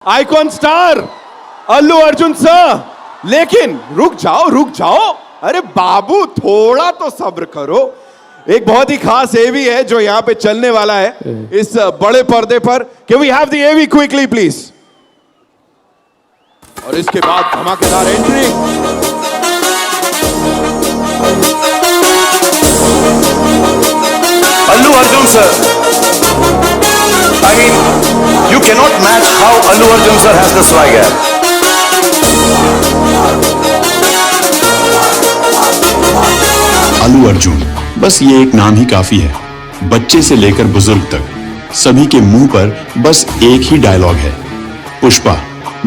Icon star Allu Arjun sir. लेकिन रुक जाओ, अरे बाबू थोड़ा तो सब्र करो। एक बहुत ही खास एवी है जो यहाँ पे चलने वाला है इस बड़े पर्दे पर। Can we have the AV quickly please. और इसके बाद धमाकेदार entry. Allu Arjun sir, I mean, you cannot match how Allu Arjun sir has the swagger. Allu Arjun, बस ये एक नाम ही काफी है। बच्चे से लेकर बुजुर्ग तक सभी के मुंह पर बस एक ही डायलॉग है, पुष्पा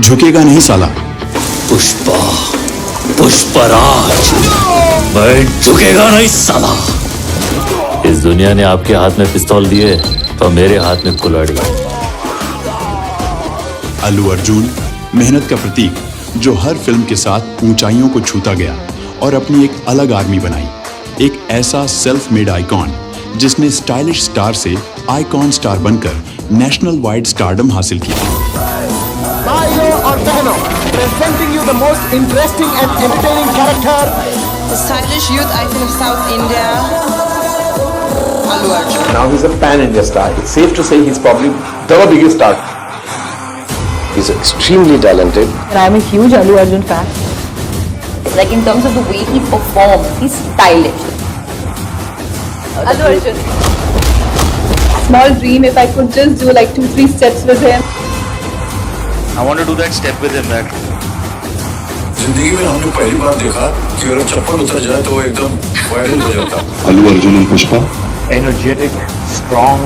झुकेगा नहीं साला। पुष्पा, पुष्पराज, मैं झुकेगा नहीं साला। इस दुनिया ने आपके हाथ में पिस्तौल दिए तो मेरे हाथ में कुल्हाड़ी। अल्लू अर्जुन मेहनत का प्रतीक, जो हर फिल्म के साथ ऊंचाइयों को छूता गया और अपनी एक अलग आर्मी बनाई। एक ऐसा सेल्फ मेड आइकॉन जिसने स्टाइलिश स्टार से आइकॉन स्टार बनकर नेशनल वाइड स्टारडम हासिल किया। भाइयों और बहनों, presenting you the most interesting and entertaining character, the stylish youth icon of South India, Allu Arjun. Now he's a pan-India star. It's safe to say he's probably the biggest star. He's extremely talented. And I'm a huge Allu Arjun fan. It's like in terms of the way he performs, he's stylish. Allu Arjun. Small dream if I could just do like 2-3 steps with him. I want to do that step with him, that. जिंदगी में हमने पहली बार देखा कि अगर चप्पल उतर जाए तो वो एकदम वायरल हो जाता। अल्लू अर्जुन और पुष्पा, Energetic, strong,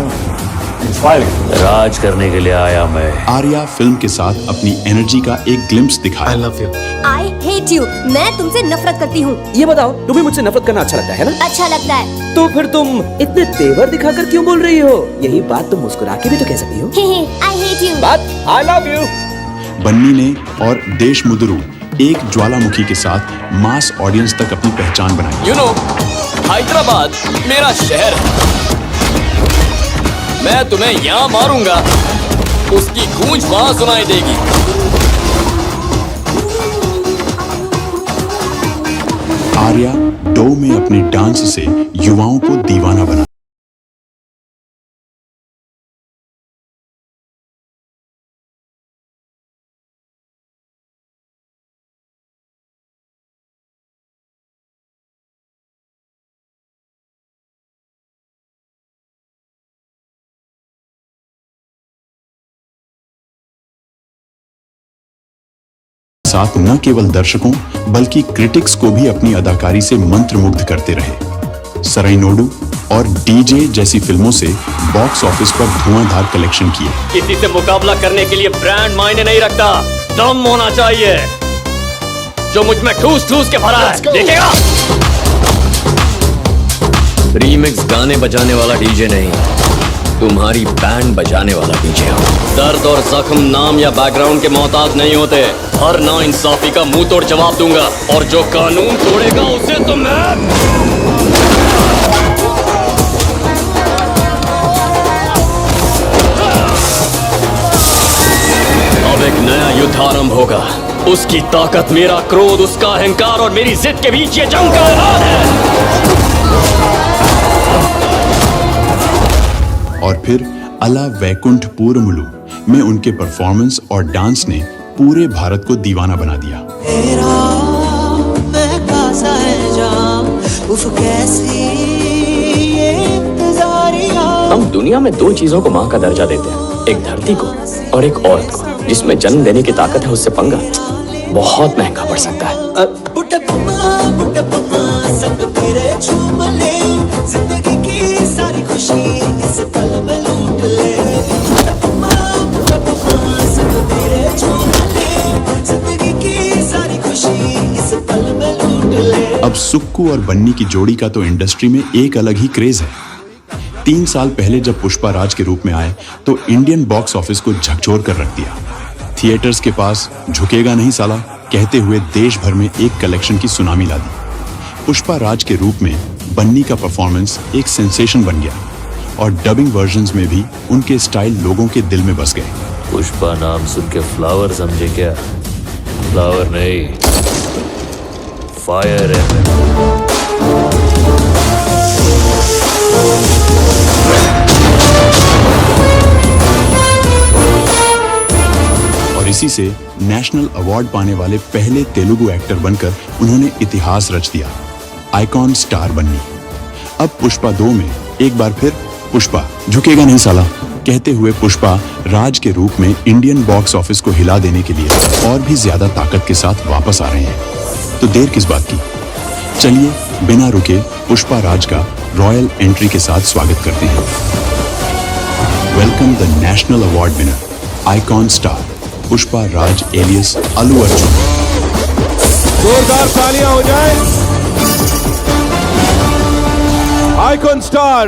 inspiring. राज करने के लिए आया मैं। आर्या फिल्म के साथ अपनी एनर्जी का एक ग्लिम्स दिखाया। I love you. I hate you. मैं तुमसे नफरत करती हूँ। ये बताओ, तुम्हें मुझसे नफरत करना अच्छा लगता है ना? अच्छा लगता है। तो फिर तुम इतने तेवर दिखाकर क्यों बोल रही हो? यही बात तुम मुस्कुरा के भी तो कह सकती हो। I hate you. बात I love you. बन्नी ने और देशमुद्रू एक ज्वालामुखी के साथ मास ऑडियंस तक अपनी पहचान बनाई। You know, हैदराबाद मेरा शहर है। मैं तुम्हें यहाँ मारूंगा, उसकी गूंज वहां सुनाई देगी। आर्या डो में अपने डांस से युवाओं को दीवाना बना। साथ न केवल दर्शकों बल्कि क्रिटिक्स को भी अपनी अदाकारी से मंत्रमुग्ध करते रहे। सरैनोडु और डीजे जैसी फिल्मों से बॉक्स ऑफिस पर धुआंधार कलेक्शन किए। किसी से मुकाबला करने के लिए ब्रांड मायने नहीं रखता, दम होना चाहिए जो मुझ में ठूस ठूस के भरा है। देखेगा? रीमिक्स गाने बजाने वाला डीजे नहीं, तुम्हारी बैंड बजाने वाला डीजे हो। दर्द और जख्म नाम या बैकग्राउंड के मोहताज नहीं होते। हर ना इंसाफी का मुंह तोड़ जवाब दूंगा, और जो कानून तोड़ेगा उसे तो मैं। अब एक नया युद्ध आरंभ होगा। उसकी ताकत, मेरा क्रोध, उसका अहंकार और मेरी जिद के बीच ये जंग का ऐलान है। और फिर अला वैकुंठ पूरमुलु में उनके परफॉर्मेंस और डांस ने पूरे भारत को दीवाना बना दिया। हम दुनिया में दो चीजों को माँ का दर्जा देते हैं, एक धरती को और एक औरत को। जिसमें जन्म देने की ताकत है उससे पंगा बहुत महंगा पड़ सकता है। अब सुक्कू और बन्नी की जोड़ी का तो इंडस्ट्री में एक अलग ही क्रेज है। 3 साल पहले जब पुष्पा राज के रूप में आए तो इंडियन बॉक्स ऑफिस को झकझोर कर रख दिया। थिएटर्स के पास झुकेगा नहीं साला कहते हुए देश भर में एक कलेक्शन की सुनामी ला दी। पुष्पा राज के रूप में बन्नी का परफॉर्मेंस एक सेंसेशन बन गया और डबिंग वर्जन्स में भी उनके स्टाइल लोगों के दिल में बस गए। पुष्पा नाम सुन के फ्लावर समझे क्या? फ्लावर नहीं, फायर है। और इसी से नेशनल अवार्ड पाने वाले पहले तेलुगु एक्टर बनकर उन्होंने इतिहास रच दिया, आइकॉन स्टार बन्नी। अब पुष्पा 2 में एक बार फिर पुष्पा झुकेगा नहीं साला कहते हुए पुष्पा राज के रूप में इंडियन बॉक्स ऑफिस को हिला देने के लिए और भी ज्यादा ताकत के साथ वापस आ रहे हैं। तो देर किस बात की, चलिए बिना रुके पुष्पा राज का रॉयल एंट्री के साथ स्वागत करते हैं। Welcome the national award winner, icon star Pushpa Raj alias Allu Arjun. जोरदार तालियां हो जाए आइकॉन स्टार